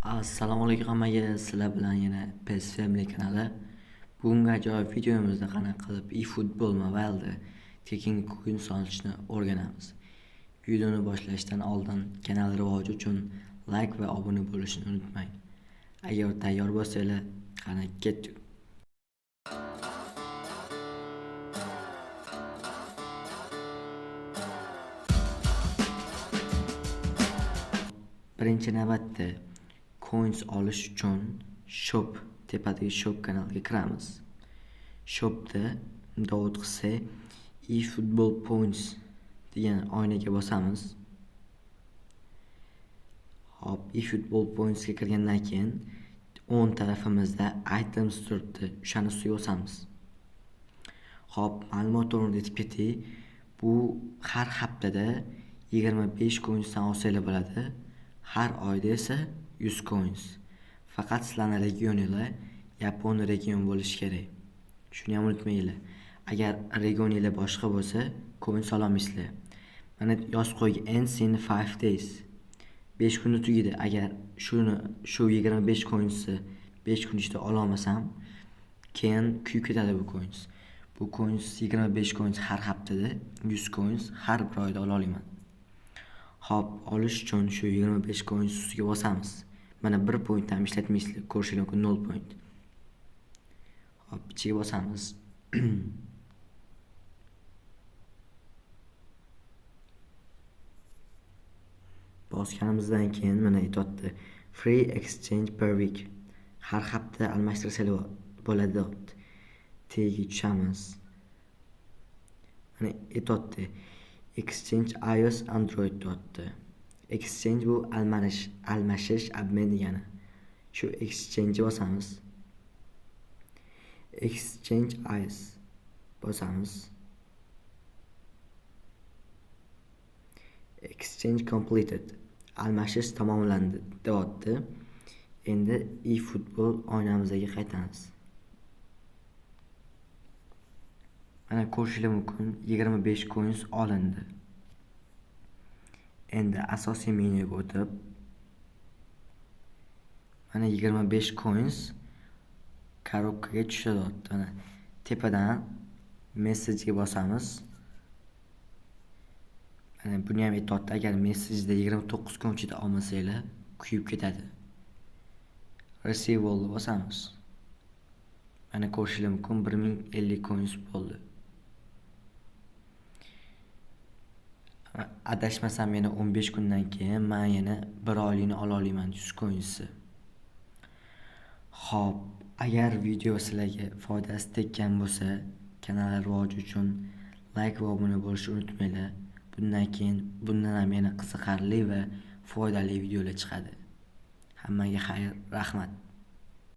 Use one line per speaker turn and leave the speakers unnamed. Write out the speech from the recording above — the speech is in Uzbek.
Assalomu alaykum hammaga, sizlar bilan yana PES Family kanali. Bugungi ajoyib videomizda qanaqa qilib eFootball Mobile'da tekin o'yin solishni o'rganamiz. Videoni boshlashdan oldin kanal rivoji uchun like va obuna bo'lishni unutmang. Agar tayyor bo'lsanglar, qani ketdik. Birinchi navbatda coins olish uchun shop tepadagi shop kanaliga kiramiz. Shopda Dovud qilsa eFootball Points degan oynaga bosamiz. Hop, eFootball Points ga kirgandan keyin o'ng tarafimizda items turibdi, o'shani ustiga bosamiz. Hop, ma'lumot o'rnida aytib ketay, bu har haftada 25 coinsdan olsanglar bo'ladi. Har oyda esa 100 coins. Faqat sizlarning regioninglar Yapon region bo'lishi kerak. Shuni ham unutmanglar. Agar regioninglar boshqa bo'lsa, coins ololmaysizlar. Mana yozib qo'ygan in 5 days. 5 kunda tugaydi. Agar shu 25 coinsni 5 kun ichida ololmasam, keyin kuyib ketadi bu coins. Bu coins 25 coins har haftada, 100 coins har bir oyda ola olaman. Hop, olish uchun shu 25 coins ustiga bosamiz. Mana 1 point ham ishlatmaysizlar, ko'rishingiz mumkin 0 point. Hop, ichiga bosamiz. Bosganimizdan keyin mana aytibdi, free exchange per week. Har hafta almashtirsalar bo'ladi debdi. Tagiga tushamiz. Mana aytibdi, exchange iOS Android debdi. Exchange bu almashish obmen degani. Shu exchange bosamiz. Exchange iOS bosamiz. Exchange completed. Almashish tamomlandi deyapti. Endi eFootball oynamizga qaytamiz. Mana ko'rishingiz mumkin 25 coins olindi. Endi asosiy menyuga o'tib, mana 25 coins korobkaga tushadi. Mana tepadan messajga bosamiz. Mana buni ham aytibdi, agar messajda 29 kun ichida olmasanglar, kuyib ketadi. Receive all bosamiz. Mana ko'rishingiz mumkin 1050 coins bo'ldi. Adashmasam yana 15 kundan keyin men yana 1 oylikni ola olaman 100 coinsni. Xo'p, agar video sizlarga foydasi tekkan bo'lsa, kanal rivoji uchun like va obuna bo'lishni unutmanglar. Bundan keyin bundan ham yana qiziqarli va foydali videolar chiqadi. Hammaga xayr, rahmat.